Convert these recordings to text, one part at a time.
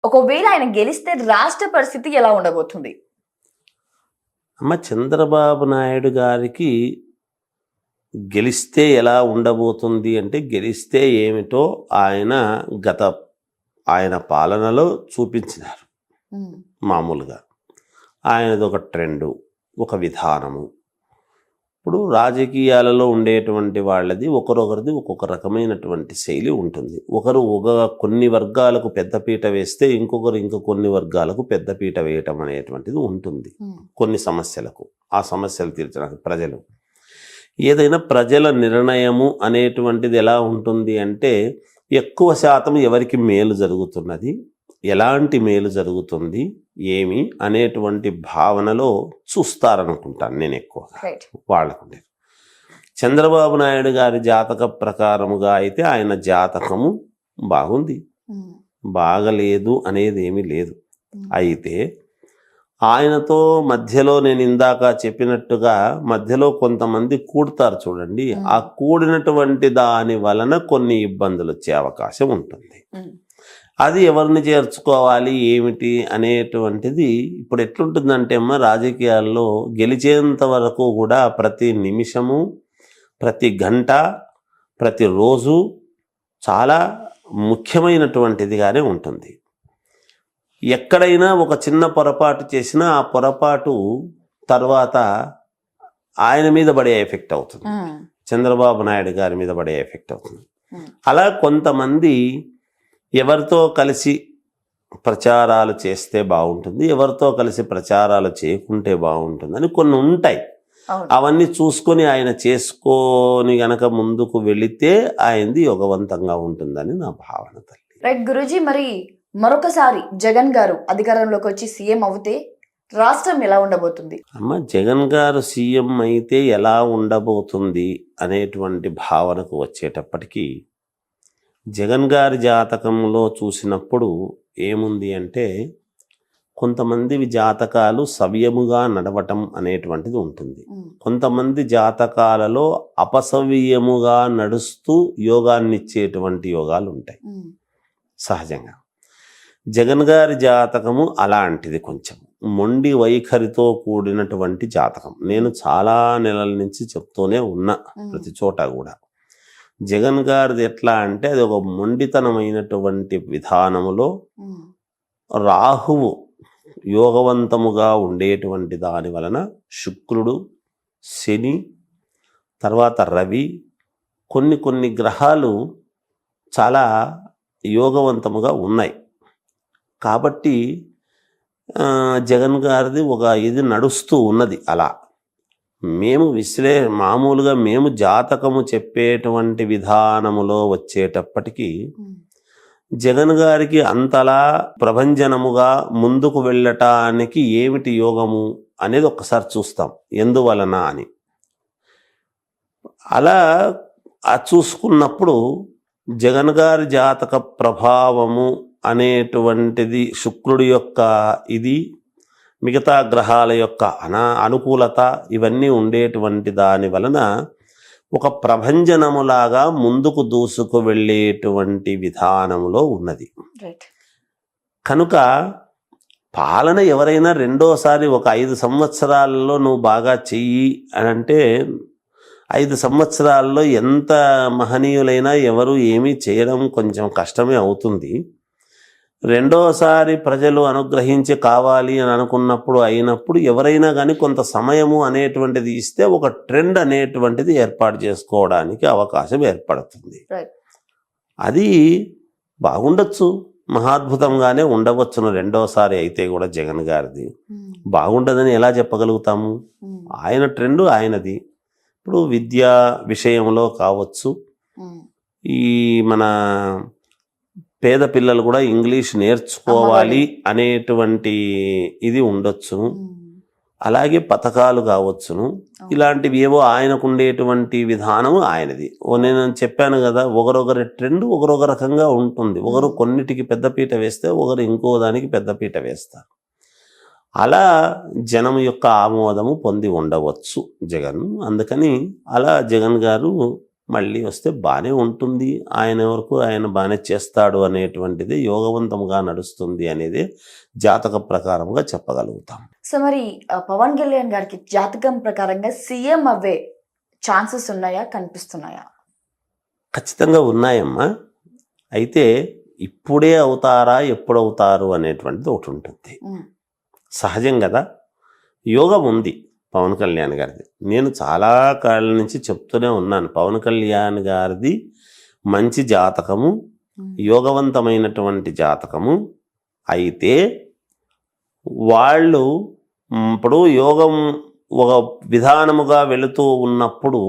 ఒకవేళ ఆయన గెలిస్తే రాష్ట్ర పరిస్థితి ఎలా ఉండబోతుంది? అమ్మ చంద్రబాబు నాయుడు గారికి గెలిస్తే ఎలా ఉండబోతుంది అంటే, గెలిస్తే ఏమిటో ఆయన పాలనలో చూపించినారు. మామూలుగా ఆయనది ఒక ట్రెండు, ఒక విధానము. ఇప్పుడు రాజకీయాలలో ఉండేటువంటి వాళ్ళది ఒకరొకరిది ఒక్కొక్క రకమైనటువంటి శైలి ఉంటుంది. ఒకరు కొన్ని వర్గాలకు పెద్దపీట వేస్తే ఇంకొకరు కొన్ని వర్గాలకు పెద్దపీట వేయటం అనేటువంటిది ఉంటుంది. కొన్ని సమస్యలకు ఆ సమస్యలు తీర్చడానికి ప్రజలు ఏదైనా ప్రజల నిర్ణయము అనేటువంటిది ఎలా ఉంటుంది అంటే, ఎక్కువ శాతం ఎవరికి మేలు జరుగుతున్నది, ఎలాంటి మేలు జరుగుతుంది, ఏమి అనేటువంటి భావనలో చూస్తారనుకుంటాను నేను ఎక్కువగా వాళ్ళకుండే. చంద్రబాబు నాయుడు గారి జాతక ప్రకారముగా అయితే ఆయన జాతకము బాగుంది, బాగలేదు అనేది ఏమీ లేదు. అయితే ఆయనతో మధ్యలో నేను ఇందాక చెప్పినట్టుగా మధ్యలో కొంతమంది కూడతారు చూడండి, ఆ కూడినటువంటి దాని వలన కొన్ని ఇబ్బందులు వచ్చే అవకాశం ఉంటుంది. అది ఎవరిని చేర్చుకోవాలి ఏమిటి అనేటువంటిది ఇప్పుడు ఎట్లుంటుందంటే అమ్మ, రాజకీయాల్లో గెలిచేంత వరకు కూడా ప్రతి నిమిషము, ప్రతి గంట, ప్రతిరోజు చాలా ముఖ్యమైనటువంటిదిగానే ఉంటుంది. ఎక్కడైనా ఒక చిన్న పొరపాటు చేసినా ఆ పొరపాటు తర్వాత ఆయన మీద పడే ఎఫెక్ట్ అవుతుంది, చంద్రబాబు నాయుడు గారి మీద పడే ఎఫెక్ట్ అవుతుంది. అలా కొంతమంది ఎవరితో కలిసి ప్రచారాలు చేస్తే బాగుంటుంది, ఎవరితో కలిసి ప్రచారాలు చేయకుంటే బాగుంటుంది అని కొన్ని ఉంటాయి. అవన్నీ చూసుకొని ఆయన చేసుకొని గనక ముందుకు వెళితే ఆయనది యోగవంతంగా ఉంటుందని నా భావన. తల్లి రైట్ గురూజీ, మరి మరొకసారి జగన్ గారు అధికారంలోకి వచ్చి సీఎం అవుతే రాష్ట్రం ఎలా ఉండబోతుంది? అమ్మ, జగన్ గారు సీఎం అయితే ఎలా ఉండబోతుంది అనేటువంటి భావనకు వచ్చేటప్పటికీ, జగన్ గారి జాతకంలో చూసినప్పుడు ఏముంది అంటే, కొంతమంది జాతకాలు సవ్యముగా నడవటం అనేటువంటిది ఉంటుంది. కొంతమంది జాతకాలలో అపసవ్యముగా నడుస్తూ యోగాన్ని ఇచ్చేటువంటి యోగాలు ఉంటాయి సహజంగా. జగన్ గారి జాతకము అలాంటిది, కొంచెం మొండి వైఖరితో కూడినటువంటి జాతకం. నేను చాలా నెలల నుంచి చెప్తూనే ఉన్నా ప్రతి చోట కూడా. జగన్ గారిది ఎట్లా అంటే, అది ఒక మొండితనమైనటువంటి విధానములో రాహువు యోగవంతముగా ఉండేటువంటి దాని వలన శుక్రుడు, శని, తర్వాత రవి, కొన్ని గ్రహాలు చాలా యోగవంతముగా ఉన్నాయి. కాబట్టి జగన్ గారిది ఒక ఇది నడుస్తూ ఉన్నది. అలా మామూలుగా మేము జాతకము చెప్పేటువంటి విధానములో వచ్చేటప్పటికీ జగన్ గారికి అంతలా ప్రభంజనముగా ముందుకు వెళ్ళటానికి ఏమిటి యోగము అనేది ఒక్కసారి చూస్తాం, ఎందువలన అని. అలా చూసుకున్నప్పుడు జగన్ గారి జాతక ప్రభావము అనేటువంటిది శుక్రుడి యొక్క ఇది, మిగతా గ్రహాల యొక్క అనుకూలత, ఇవన్నీ ఉండేటువంటి దాని వలన ఒక ప్రభంజనములాగా ముందుకు దూసుకు వెళ్ళేటువంటి విధానములో ఉన్నది. కనుక పాలన ఎవరైనా రెండోసారి ఒక 5 సంవత్సరాలలో నువ్వు బాగా చెయ్యి అని అంటే, 5 సంవత్సరాల్లో ఎంత మహనీయులైనా ఎవరు ఏమీ చేయడం కొంచెం కష్టమే అవుతుంది. రెండోసారి ప్రజలు అనుగ్రహించి కావాలి అని అనుకున్నప్పుడు అయినప్పుడు ఎవరైనా కానీ కొంత సమయము అనేటువంటిది ఇస్తే ఒక ట్రెండ్ అనేటువంటిది ఏర్పాటు చేసుకోవడానికి అవకాశం ఏర్పడుతుంది. అది బాగుండొచ్చు, మహాద్భుతంగానే ఉండవచ్చును. రెండోసారి అయితే కూడా జగన్ గారిది బాగుండదని ఎలా చెప్పగలుగుతాము? ఆయన ట్రెండ్ ఆయనది. ఇప్పుడు విద్యా విషయంలో కావచ్చు, ఈ మన పేద పిల్లలు కూడా ఇంగ్లీష్ నేర్చుకోవాలి అనేటువంటి ఇది ఉండొచ్చును. అలాగే పథకాలు కావచ్చును. ఇలాంటివి ఏవో ఆయనకు ఉండేటువంటి విధానం ఆయనది. నేను చెప్పాను కదా, ఒకరొకరి ట్రెండ్ ఒకరొక రకంగా ఉంటుంది. ఒకరు కొన్నిటికి పెద్దపీట వేస్తే ఒకరు ఇంకో దానికి పెద్దపీట వేస్తారు. అలా జనం యొక్క ఆమోదము పొంది ఉండవచ్చు జగన్. అందుకని అలా జగన్ గారు మళ్ళీ వస్తే బాగానే ఉంటుంది, ఆయన వరకు ఆయన బాగానే చేస్తాడు అనేటువంటిది యోగవంతంగా నడుస్తుంది అనేది జాతక ప్రకారంగా చెప్పగలుగుతాం. సో మరి పవన్ కళ్యాణ్ గారికి జాతకం ప్రకారంగా సీఎం అవ్వే ఛాన్సెస్ ఉన్నాయా, కనిపిస్తున్నాయా? ఖచ్చితంగా ఉన్నాయమ్మా. అయితే ఇప్పుడే అవుతారా ఎప్పుడు అవుతారు అనేటువంటిది ఒకటి ఉంటుంది. సహజం కదా. యోగం ఉంది పవన్ కళ్యాణ్ గారిది. నేను చాలా కాళ్ళ నుంచి చెప్తూనే ఉన్నాను, పవన్ కళ్యాణ్ గారిది మంచి జాతకము, యోగవంతమైనటువంటి జాతకము. అయితే వాళ్ళు ఇప్పుడు యోగం ఒక విధానముగా వెళుతూ ఉన్నప్పుడు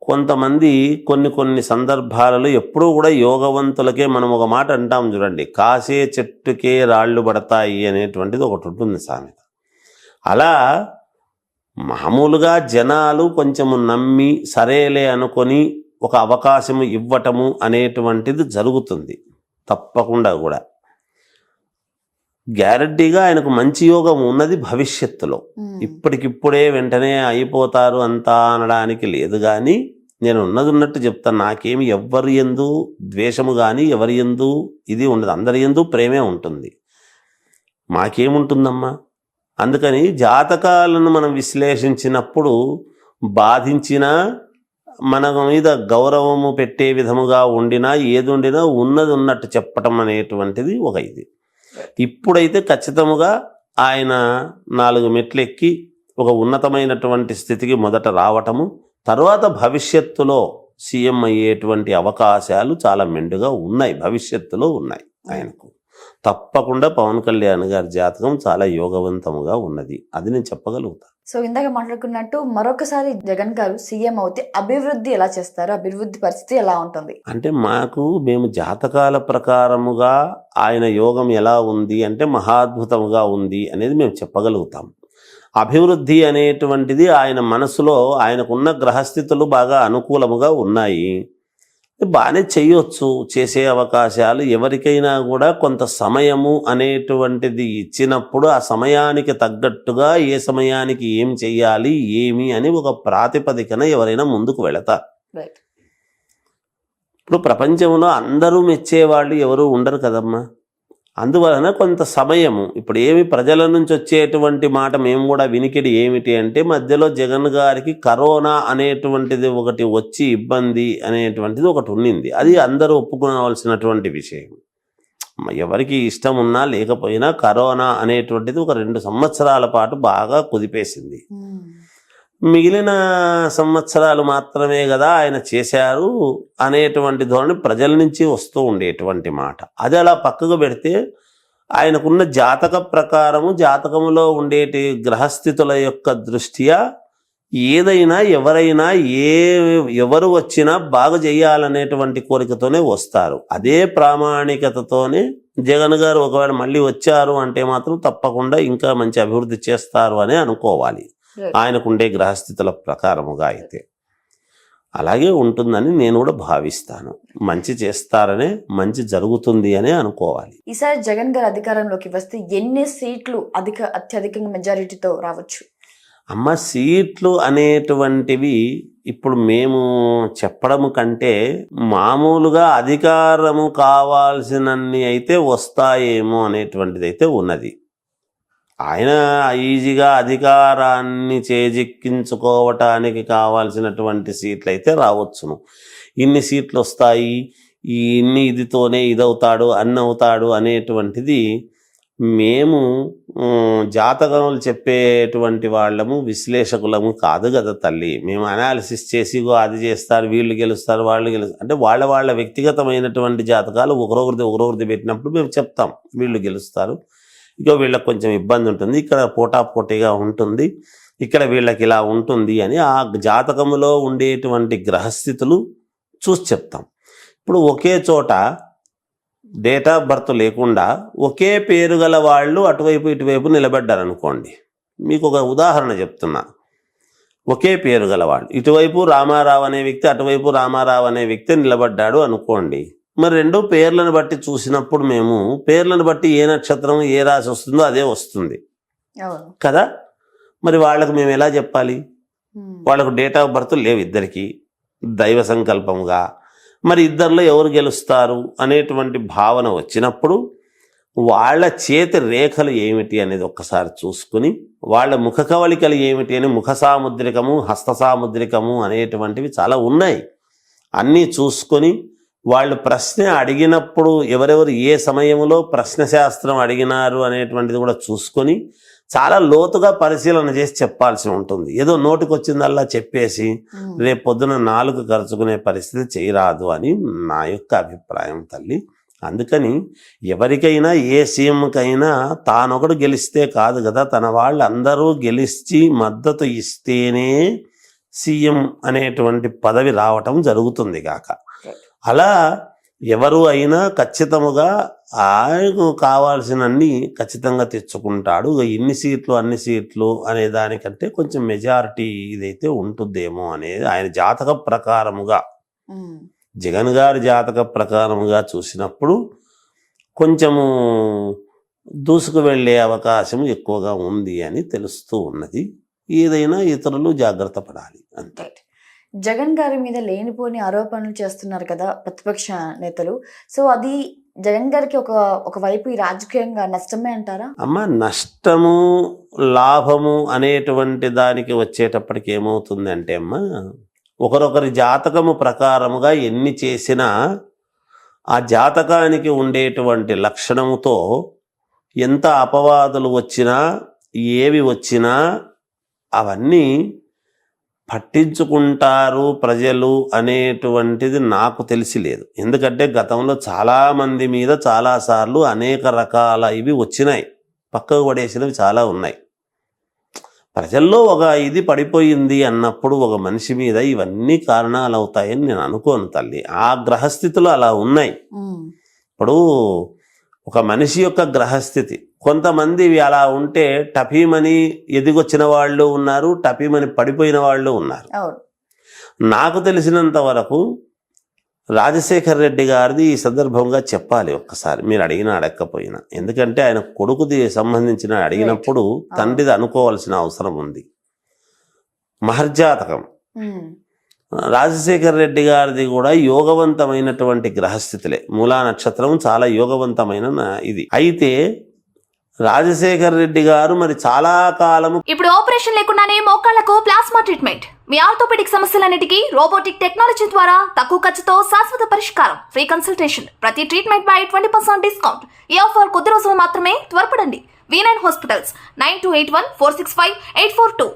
కొంతమంది కొన్ని సందర్భాలలో ఎప్పుడూ కూడా యోగవంతులకే మనం ఒక మాట అంటాం చూడండి, కాసే చెట్టుకే రాళ్ళు పడతాయి అనేటువంటిది ఒకటి ఉంటుంది సామెత. అలా మామూలుగా జనాలు కొంచెము నమ్మి సరేలే అనుకొని ఒక అవకాశం ఇవ్వటము అనేటువంటిది జరుగుతుంది తప్పకుండా కూడా. గ్యారంటీగా ఆయనకు మంచి యోగం ఉన్నది భవిష్యత్తులో. ఇప్పటికిప్పుడే వెంటనే అయిపోతారు అంతా అనడానికి లేదు. కానీ నేను ఉన్నది ఉన్నట్టు చెప్తాను, నాకేమి ఎవ్వరి యందు ద్వేషము కానీ ఎవరి యందు ఇది ఉండదు, అందరి యందు ప్రేమే ఉంటుంది. మాకేముంటుందమ్మా? అందుకని జాతకాలను మనం విశ్లేషించినప్పుడు బాధించినా మన మీద గౌరవము పెట్టే విధముగా ఉండినా ఏది ఉండినా ఉన్నది ఉన్నట్టు చెప్పటం అనేటువంటిది ఒక ఇది. ఇప్పుడైతే ఖచ్చితముగా ఆయన 4 మెట్లు ఎక్కి ఒక ఉన్నతమైనటువంటి స్థితికి మొదట రావటము, తర్వాత భవిష్యత్తులో సీఎం అయ్యేటువంటి అవకాశాలు చాలా మెండుగా ఉన్నాయి, భవిష్యత్తులో ఉన్నాయి ఆయనకు. తప్పకుండా పవన్ కళ్యాణ్ గారి జాతకం చాలా యోగవంతముగా ఉన్నది, అది నేను చెప్పగలుగుతాను. సో ఇందాక మాట్లాడుకున్నట్టు మరొకసారి జగన్ గారు సీఎం అవుతే అభివృద్ధి ఎలా చేస్తారు, అభివృద్ధి పరిస్థితి ఎలా ఉంటుంది? అంటే మేము జాతకాల ప్రకారముగా ఆయన యోగం ఎలా ఉంది అంటే మహాద్భుతముగా ఉంది అనేది మేము చెప్పగలుగుతాం. అభివృద్ధి అనేటువంటిది ఆయన మనసులో ఆయనకున్న గ్రహస్థితులు బాగా అనుకూలముగా ఉన్నాయి, బాగానే చేయొచ్చు, చేసే అవకాశాలు. ఎవరికైనా కూడా కొంత సమయము అనేటువంటిది ఇచ్చినప్పుడు ఆ సమయానికి తగ్గట్టుగా ఏ సమయానికి ఏం చెయ్యాలి ఏమి అని ఒక ప్రాతిపదికన ఎవరైనా ముందుకు వెళతారు. ఇప్పుడు ప్రపంచంలో అందరూ మెచ్చేవాళ్ళు ఎవరు ఉండరు కదమ్మా. అందువలన కొంత సమయము, ఇప్పుడు ఏమి ప్రజల నుంచి వచ్చేటువంటి మాట మేము కూడా వినికిడి ఏమిటి అంటే మధ్యలో జగన్ గారికి కరోనా అనేటువంటిది ఒకటి వచ్చి ఇబ్బంది అనేటువంటిది ఒకటి ఉన్నింది. అది అందరూ ఒప్పుకోవాల్సినటువంటి విషయం. ఎవరికి ఇష్టం ఉన్నా లేకపోయినా కరోనా అనేటువంటిది ఒక 2 సంవత్సరాల పాటు బాగా కుదిపేసింది. మిగిలిన సంవత్సరాలు మాత్రమే కదా ఆయన చేశారు అనేటువంటి ధోరణి ప్రజల నుంచి వస్తూ ఉండేటువంటి మాట. అది అలా పక్కకు పెడితే ఆయనకున్న జాతక ప్రకారము, జాతకములో ఉండేటి గ్రహస్థితుల యొక్క దృష్ట్యా ఏదైనా ఎవరైనా ఎవరు వచ్చినా బాగా చేయాలనేటువంటి కోరికతోనే వస్తారు. అదే ప్రామాణికతతోనే జగన్ గారు ఒకవేళ మళ్ళీ వచ్చారు అంటే మాత్రం తప్పకుండా ఇంకా మంచి అభివృద్ధి చేస్తారు అని అనుకోవాలి. ఆయనకుండే గ్రహస్థితుల ప్రకారముగా అయితే అలాగే ఉంటుందని నేను కూడా భావిస్తాను. మంచి చేస్తారనే, మంచి జరుగుతుంది అనే అనుకోవాలి. ఈసారి జగన్ గారు అధికారంలోకి వస్తే ఎన్ని సీట్లు అత్యధికంగా మెజారిటీతో రావచ్చు? అమ్మ, సీట్లు అనేటువంటివి ఇప్పుడు మేము చెప్పడము కంటే మామూలుగా అధికారము కావాల్సినన్ని అయితే వస్తాయేమో అనేటువంటిది అయితే ఉన్నది. ఆయన ఈజీగా అధికారాన్ని చేజిక్కించుకోవటానికి కావాల్సినటువంటి సీట్లు అయితే రావచ్చును. ఇన్ని సీట్లు వస్తాయి, ఇన్ని ఇదితోనే ఇదవుతాడు అన్నవుతాడు అనేటువంటిది మేము జాతకములు చెప్పేటువంటి వాళ్ళము, విశ్లేషకులము కాదు కదా తల్లి. మేము అనాలిసిస్ చేసి అది చేస్తారు, వీళ్ళు గెలుస్తారు, వాళ్ళు గెలుస్తారు అంటే వాళ్ళ వ్యక్తిగతమైనటువంటి జాతకాలు ఒకరొకరిది పెట్టినప్పుడు మేము చెప్తాం వీళ్ళు గెలుస్తారు, ఇక వీళ్ళకి కొంచెం ఇబ్బంది ఉంటుంది, ఇక్కడ పోటాపోటీగా ఉంటుంది, ఇక్కడ వీళ్ళకి ఇలా ఉంటుంది అని ఆ జాతకములో ఉండేటువంటి గ్రహస్థితులు చూసి చెప్తాం. ఇప్పుడు ఒకే చోట డేట్ ఆఫ్ బర్త్ లేకుండా ఒకే పేరు గల వాళ్ళు అటువైపు ఇటువైపు నిలబడ్డారనుకోండి. మీకు ఒక ఉదాహరణ చెప్తున్నా. ఒకే పేరు గలవాళ్ళు, ఇటువైపు రామారావు అనే వ్యక్తి, అటువైపు రామారావు అనే వ్యక్తి నిలబడ్డాడు అనుకోండి. మరి 2 పేర్లను బట్టి చూసినప్పుడు మేము పేర్లను బట్టి ఏ నక్షత్రం ఏ రాశి వస్తుందో అదే వస్తుంది కదా. మరి వాళ్ళకు మేము ఎలా చెప్పాలి? వాళ్ళకు డేట్ ఆఫ్ బర్త్ లేవు, ఇద్దరికి దైవ సంకల్పంగా, మరి ఇద్దరిలో ఎవరు గెలుస్తారు అనేటువంటి భావన వచ్చినప్పుడు వాళ్ళ చేతి రేఖలు ఏమిటి అనేది ఒక్కసారి చూసుకుని, వాళ్ళ ముఖ కవళికలు ఏమిటి అని ముఖ సాముద్రికము, హస్త సాముద్రికము అనేటువంటివి చాలా ఉన్నాయి. అన్నీ చూసుకొని వాళ్ళు ప్రశ్న అడిగినప్పుడు ఎవరెవరు ఏ సమయంలో ప్రశ్న శాస్త్రం అడిగినారు అనేటువంటిది కూడా చూసుకొని చాలా లోతుగా పరిశీలన చేసి చెప్పాల్సి ఉంటుంది. ఏదో నోటికొచ్చిందల్లా చెప్పేసి రేపు పొద్దున నాలుగు ఖర్చుకునే పరిస్థితి చేయరాదు అని నా యొక్క అభిప్రాయం తల్లి. అందుకని ఎవరికైనా ఏ సీఎంకైనా తానొకడు గెలిస్తే కాదు కదా, తన వాళ్ళు అందరూ గెలిచి మద్దతు ఇస్తేనే సీఎం అనేటువంటి పదవి రావటం జరుగుతుంది గాక. అలా ఎవరు అయినా ఖచ్చితముగా ఆయనకు కావాల్సినన్ని ఖచ్చితంగా తెచ్చుకుంటాడు. ఇన్ని సీట్లు అన్ని సీట్లు అనే దానికంటే కొంచెం మెజారిటీ ఇదైతే ఉంటుందేమో అనేది ఆయన జాతక ప్రకారముగా, జగన్ గారి జాతక ప్రకారముగా చూసినప్పుడు కొంచెము దూసుకు వెళ్ళే అవకాశం ఎక్కువగా ఉంది అని తెలుస్తూ ఉన్నది. ఏదైనా ఇతరులు జాగ్రత్త పడాలి అంతే. జగన్ గారి మీద లేనిపోని ఆరోపణలు చేస్తున్నారు కదా ప్రతిపక్ష నేతలు. సో అది జగన్ గారికి ఒక వైపు ఈ రాజకీయంగా నష్టమే అంటారా? అమ్మ, నష్టము లాభము అనేటువంటి దానికి వచ్చేటప్పటికి ఏమవుతుంది అంటే అమ్మ, ఒకరొకరి జాతకము ప్రకారముగా ఎన్ని చేసినా ఆ జాతకానికి ఉండేటువంటి లక్షణముతో ఎంత అపవాదులు వచ్చినా ఏవి వచ్చినా అవన్నీ పట్టించుకుంటారు ప్రజలు అనేటువంటిది నాకు తెలిసి లేదు. ఎందుకంటే గతంలో చాలామంది మీద చాలాసార్లు అనేక రకాల ఇవి వచ్చినాయి, పక్కకు పడేసినవి చాలా ఉన్నాయి. ప్రజల్లో ఒక ఇది పడిపోయింది అన్నప్పుడు ఒక మనిషి మీద ఇవన్నీ కారణాలు అవుతాయని నేను అనుకోను తల్లి. ఆ గ్రహస్థితులు అలా ఉన్నాయి. ఇప్పుడు ఒక మనిషి యొక్క గ్రహస్థితి, కొంతమంది అలా ఉంటే టపీమని ఎదిగొచ్చిన వాళ్ళు ఉన్నారు, టపీమని పడిపోయిన వాళ్ళు ఉన్నారు. నాకు తెలిసినంత వరకు రాజశేఖర్ రెడ్డి గారిది ఈ సందర్భంగా చెప్పాలి ఒక్కసారి, మీరు అడిగినా అడగకపోయినా. ఎందుకంటే ఆయన కొడుకుది సంబంధించిన అడిగినప్పుడు తండ్రిది అనుకోవాల్సిన అవసరం ఉంది. మహర్జాతకం రాజశేఖర్ రెడ్డి గారిది కూడా యోగవంతమైనటువంటి గ్రహస్థితులే. మూలా నక్షత్రం చాలా యోగవంతమైన ఇది. అయితే రాజశేఖర్ రెడ్డి గారు మరి చాలా కాలము ఇప్పుడు ఆపరేషన్ లేకుండానే మోకాళ్లకు ప్లాస్మా ట్రీట్మెంట్, మీ ఆర్థోపెడిక్ సమస్యలన్నిటికీ రోబోటిక్ టెక్నాలజీ ద్వారా తక్కువ ఖర్చుతో శాశ్వత పరిష్కారం, ఫ్రీ కన్సల్టేషన్, ప్రతి ట్రీట్మెంట్ పై 20% డిస్కౌంట్. ఈ ఆఫర్ కొద్ది రోజులు మాత్రమే, త్వరపడండి. V9 hospitals 9281465842.